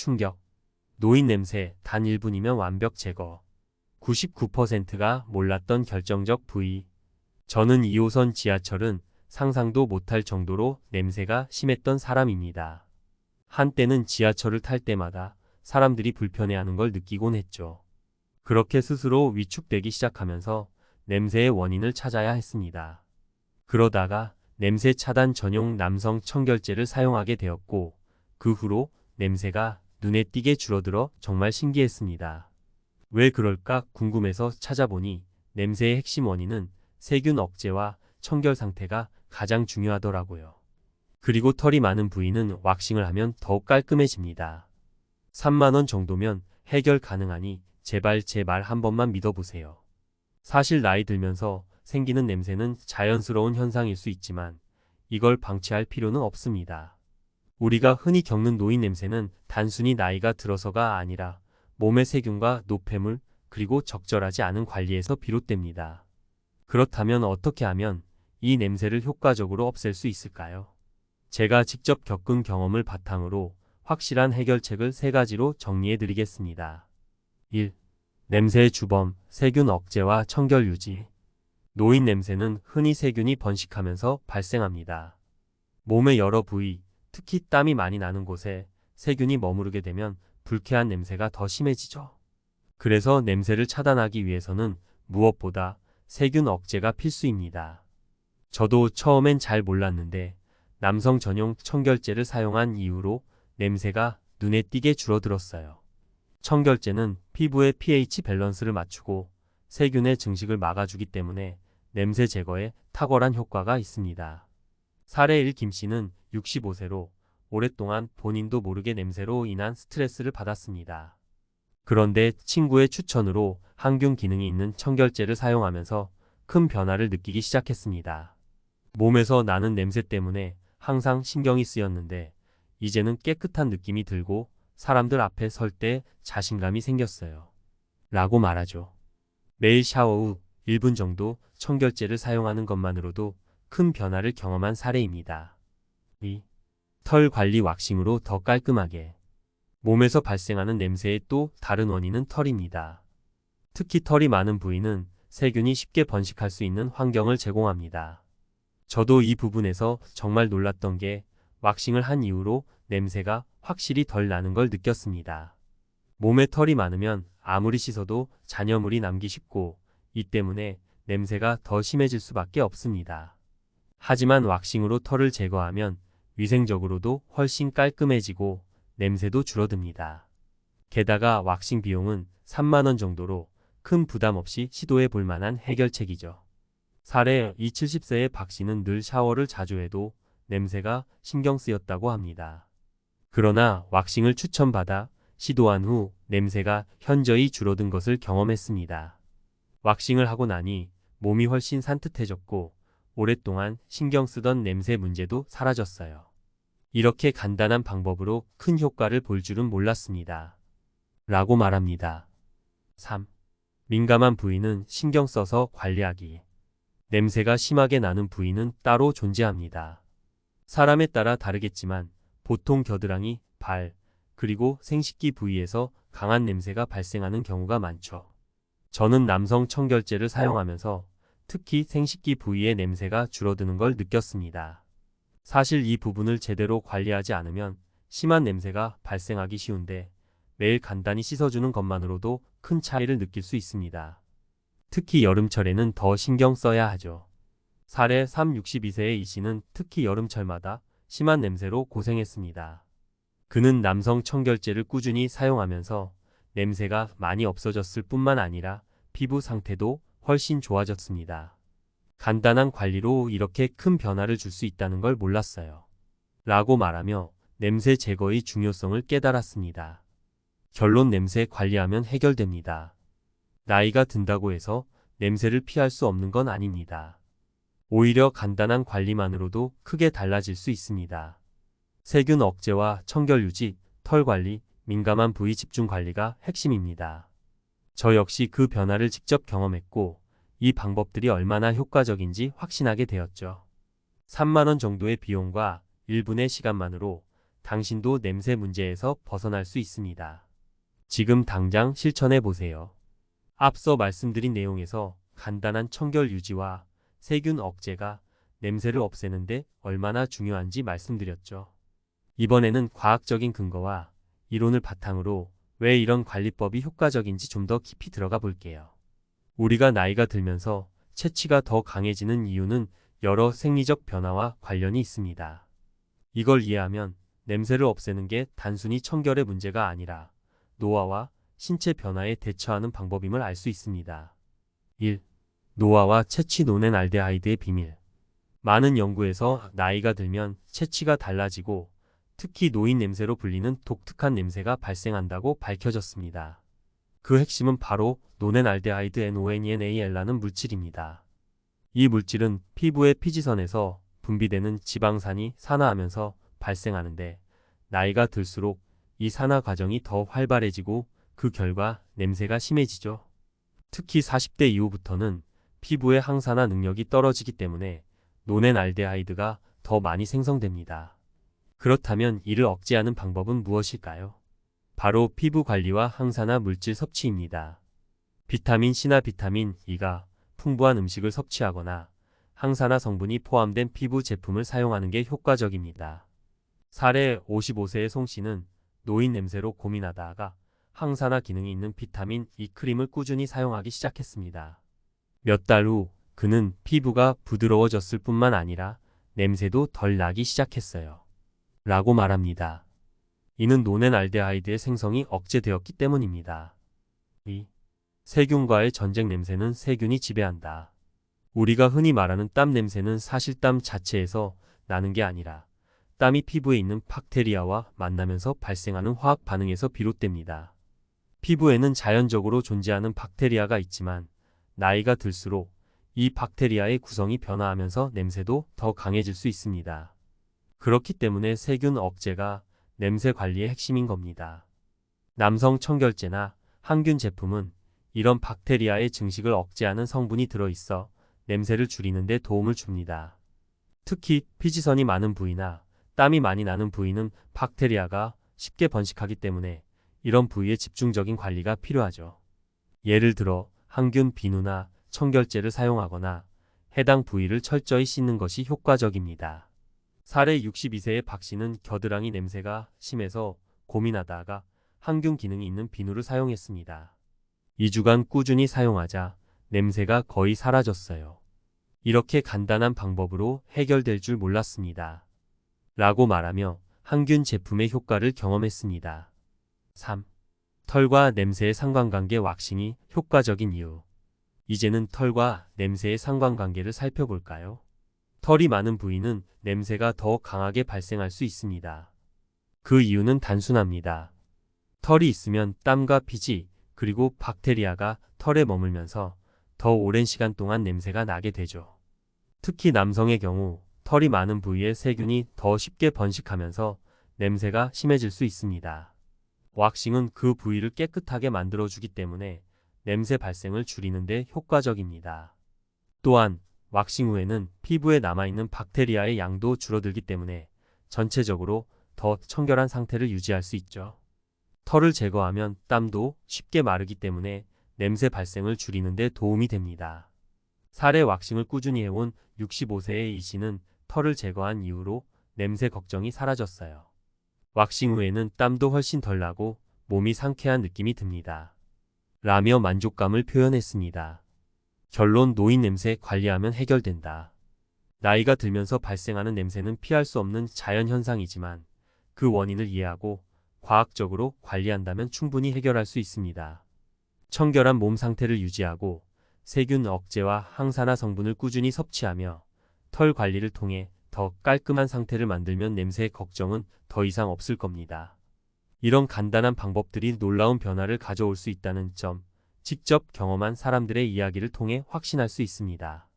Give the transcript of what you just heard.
충격. 노인 냄새 단 1분이면 완벽 제거. 99%가 몰랐던 결정적 부위. 저는 2호선 지하철은 상상도 못할 정도로 냄새가 심했던 사람입니다. 한때는 지하철을 탈 때마다 사람들이 불편해하는 걸 느끼곤 했죠. 그렇게 스스로 위축되기 시작하면서 냄새의 원인을 찾아야 했습니다. 그러다가 냄새 차단 전용 남성 청결제를 사용하게 되었고, 그 후로 냄새가 눈에 띄게 줄어들어 정말 신기했습니다. 왜 그럴까 궁금해서 찾아보니 냄새의 핵심 원인은 세균 억제와 청결 상태가 가장 중요하더라고요. 그리고 털이 많은 부위는 왁싱을 하면 더욱 깔끔해집니다. 3만 원 정도면 해결 가능하니 제발 제 말 한 번만 믿어보세요. 사실 나이 들면서 생기는 냄새는 자연스러운 현상일 수 있지만 이걸 방치할 필요는 없습니다. 우리가 흔히 겪는 노인 냄새는 단순히 나이가 들어서가 아니라 몸의 세균과 노폐물 그리고 적절하지 않은 관리에서 비롯됩니다. 그렇다면 어떻게 하면 이 냄새를 효과적으로 없앨 수 있을까요? 제가 직접 겪은 경험을 바탕으로 확실한 해결책을 3가지로 정리해 드리겠습니다. 1. 냄새의 주범, 세균 억제와 청결 유지. 노인 냄새는 흔히 세균이 번식하면서 발생합니다. 몸의 여러 부위, 특히 땀이 많이 나는 곳에 세균이 머무르게 되면 불쾌한 냄새가 더 심해지죠. 그래서 냄새를 차단하기 위해서는 무엇보다 세균 억제가 필수입니다. 저도 처음엔 잘 몰랐는데 남성 전용 청결제를 사용한 이후로 냄새가 눈에 띄게 줄어들었어요. 청결제는 피부의 pH 밸런스를 맞추고 세균의 증식을 막아주기 때문에 냄새 제거에 탁월한 효과가 있습니다. 사례 1. 김씨는 65세로 오랫동안 본인도 모르게 냄새로 인한 스트레스를 받았습니다. 그런데 친구의 추천으로 항균 기능이 있는 청결제를 사용하면서 큰 변화를 느끼기 시작했습니다. 몸에서 나는 냄새 때문에 항상 신경이 쓰였는데 이제는 깨끗한 느낌이 들고 사람들 앞에 설 때 자신감이 생겼어요. 라고 말하죠. 매일 샤워 후 1분 정도 청결제를 사용하는 것만으로도 큰 변화를 경험한 사례입니다. 2. 털 관리 왁싱으로 더 깔끔하게. 몸에서 발생하는 냄새의 또 다른 원인은 털입니다. 특히 털이 많은 부위는 세균이 쉽게 번식할 수 있는 환경을 제공합니다. 저도 이 부분에서 정말 놀랐던 게 왁싱을 한 이후로 냄새가 확실히 덜 나는 걸 느꼈습니다. 몸에 털이 많으면 아무리 씻어도 잔여물이 남기 쉽고 이 때문에 냄새가 더 심해질 수밖에 없습니다. 하지만 왁싱으로 털을 제거하면 위생적으로도 훨씬 깔끔해지고 냄새도 줄어듭니다. 게다가 왁싱 비용은 3만 원 정도로 큰 부담 없이 시도해 볼 만한 해결책이죠. 사례 2. 70세의 박 씨는 늘 샤워를 자주 해도 냄새가 신경 쓰였다고 합니다. 그러나 왁싱을 추천받아 시도한 후 냄새가 현저히 줄어든 것을 경험했습니다. 왁싱을 하고 나니 몸이 훨씬 산뜻해졌고 오랫동안 신경 쓰던 냄새 문제도 사라졌어요. 이렇게 간단한 방법으로 큰 효과를 볼 줄은 몰랐습니다. 라고 말합니다. 3. 민감한 부위는 신경 써서 관리하기. 냄새가 심하게 나는 부위는 따로 존재합니다. 사람에 따라 다르겠지만 보통 겨드랑이, 발, 그리고 생식기 부위에서 강한 냄새가 발생하는 경우가 많죠. 저는 남성 청결제를 사용하면서 특히 생식기 부위의 냄새가 줄어드는 걸 느꼈습니다. 사실 이 부분을 제대로 관리하지 않으면 심한 냄새가 발생하기 쉬운데 매일 간단히 씻어주는 것만으로도 큰 차이를 느낄 수 있습니다. 특히 여름철에는 더 신경 써야 하죠. 사례 3. 62세의 이 씨는 특히 여름철마다 심한 냄새로 고생했습니다. 그는 남성 청결제를 꾸준히 사용하면서 냄새가 많이 없어졌을 뿐만 아니라 피부 상태도 훨씬 좋아졌습니다. 간단한 관리로 이렇게 큰 변화를 줄 수 있다는 걸 몰랐어요. 라고 말하며 냄새 제거의 중요성을 깨달았습니다. 결론 냄새 관리하면 해결됩니다. 나이가 든다고 해서 냄새를 피할 수 없는 건 아닙니다. 오히려 간단한 관리만으로도 크게 달라질 수 있습니다. 세균 억제와 청결 유지, 털 관리, 민감한 부위 집중 관리가 핵심입니다. 저 역시 그 변화를 직접 경험했고 이 방법들이 얼마나 효과적인지 확신하게 되었죠. 3만 원 정도의 비용과 1분의 시간만으로 당신도 냄새 문제에서 벗어날 수 있습니다. 지금 당장 실천해 보세요. 앞서 말씀드린 내용에서 간단한 청결 유지와 세균 억제가 냄새를 없애는데 얼마나 중요한지 말씀드렸죠. 이번에는 과학적인 근거와 이론을 바탕으로 왜 이런 관리법이 효과적인지 좀 더 깊이 들어가 볼게요. 우리가 나이가 들면서 체취가 더 강해지는 이유는 여러 생리적 변화와 관련이 있습니다. 이걸 이해하면 냄새를 없애는 게 단순히 청결의 문제가 아니라 노화와 신체 변화에 대처하는 방법임을 알 수 있습니다. 1. 노화와 체취 노넨알데하이드의 비밀. 많은 연구에서 나이가 들면 체취가 달라지고 특히 노인 냄새로 불리는 독특한 냄새가 발생한다고 밝혀졌습니다. 그 핵심은 바로 노넨알데하이드 NONENAL라는 물질입니다. 이 물질은 피부의 피지선에서 분비되는 지방산이 산화하면서 발생하는데 나이가 들수록 이 산화 과정이 더 활발해지고 그 결과 냄새가 심해지죠. 특히 40대 이후부터는 피부의 항산화 능력이 떨어지기 때문에 노넨알데하이드가 더 많이 생성됩니다. 그렇다면 이를 억제하는 방법은 무엇일까요? 바로 피부 관리와 항산화 물질 섭취입니다. 비타민 C나 비타민 E가 풍부한 음식을 섭취하거나 항산화 성분이 포함된 피부 제품을 사용하는 게 효과적입니다. 사례 55세의 송 씨는 노인 냄새로 고민하다가 항산화 기능이 있는 비타민 E 크림을 꾸준히 사용하기 시작했습니다. 몇 달 후 그는 피부가 부드러워졌을 뿐만 아니라 냄새도 덜 나기 시작했어요. 라고 말합니다. 이는 노넨알데하이드의 생성이 억제되었기 때문입니다. 2. 세균과의 전쟁. 냄새는 세균이 지배한다. 우리가 흔히 말하는 땀 냄새는 사실 땀 자체에서 나는 게 아니라 땀이 피부에 있는 박테리아와 만나면서 발생하는 화학 반응에서 비롯됩니다. 피부에는 자연적으로 존재하는 박테리아가 있지만 나이가 들수록 이 박테리아의 구성이 변화하면서 냄새도 더 강해질 수 있습니다. 그렇기 때문에 세균 억제가 냄새 관리의 핵심인 겁니다. 남성 청결제나 항균 제품은 이런 박테리아의 증식을 억제하는 성분이 들어있어 냄새를 줄이는 데 도움을 줍니다. 특히 피지선이 많은 부위나 땀이 많이 나는 부위는 박테리아가 쉽게 번식하기 때문에 이런 부위에 집중적인 관리가 필요하죠. 예를 들어 항균 비누나 청결제를 사용하거나 해당 부위를 철저히 씻는 것이 효과적입니다. 사례 62세의 박 씨는 겨드랑이 냄새가 심해서 고민하다가 항균 기능이 있는 비누를 사용했습니다. 2주간 꾸준히 사용하자 냄새가 거의 사라졌어요. 이렇게 간단한 방법으로 해결될 줄 몰랐습니다. 라고 말하며 항균 제품의 효과를 경험했습니다. 3. 털과 냄새의 상관관계. 왁싱이 효과적인 이유. 이제는 털과 냄새의 상관관계를 살펴볼까요? 털이 많은 부위는 냄새가 더 강하게 발생할 수 있습니다. 그 이유는 단순합니다. 털이 있으면 땀과 피지 그리고 박테리아가 털에 머물면서 더 오랜 시간 동안 냄새가 나게 되죠. 특히 남성의 경우 털이 많은 부위에 세균이 더 쉽게 번식하면서 냄새가 심해질 수 있습니다. 왁싱은 그 부위를 깨끗하게 만들어주기 때문에 냄새 발생을 줄이는 데 효과적입니다. 또한 왁싱 후에는 피부에 남아있는 박테리아의 양도 줄어들기 때문에 전체적으로 더 청결한 상태를 유지할 수 있죠. 털을 제거하면 땀도 쉽게 마르기 때문에 냄새 발생을 줄이는 데 도움이 됩니다. 사례 왁싱을 꾸준히 해온 65세의 이 씨는 털을 제거한 이후로 냄새 걱정이 사라졌어요. 왁싱 후에는 땀도 훨씬 덜 나고 몸이 상쾌한 느낌이 듭니다. 라며 만족감을 표현했습니다. 결론. 노인 냄새 관리하면 해결된다. 나이가 들면서 발생하는 냄새는 피할 수 없는 자연현상이지만 그 원인을 이해하고 과학적으로 관리한다면 충분히 해결할 수 있습니다. 청결한 몸 상태를 유지하고 세균 억제와 항산화 성분을 꾸준히 섭취하며 털 관리를 통해 더 깔끔한 상태를 만들면 냄새 걱정은 더 이상 없을 겁니다. 이런 간단한 방법들이 놀라운 변화를 가져올 수 있다는 점, 직접 경험한 사람들의 이야기를 통해 확신할 수 있습니다.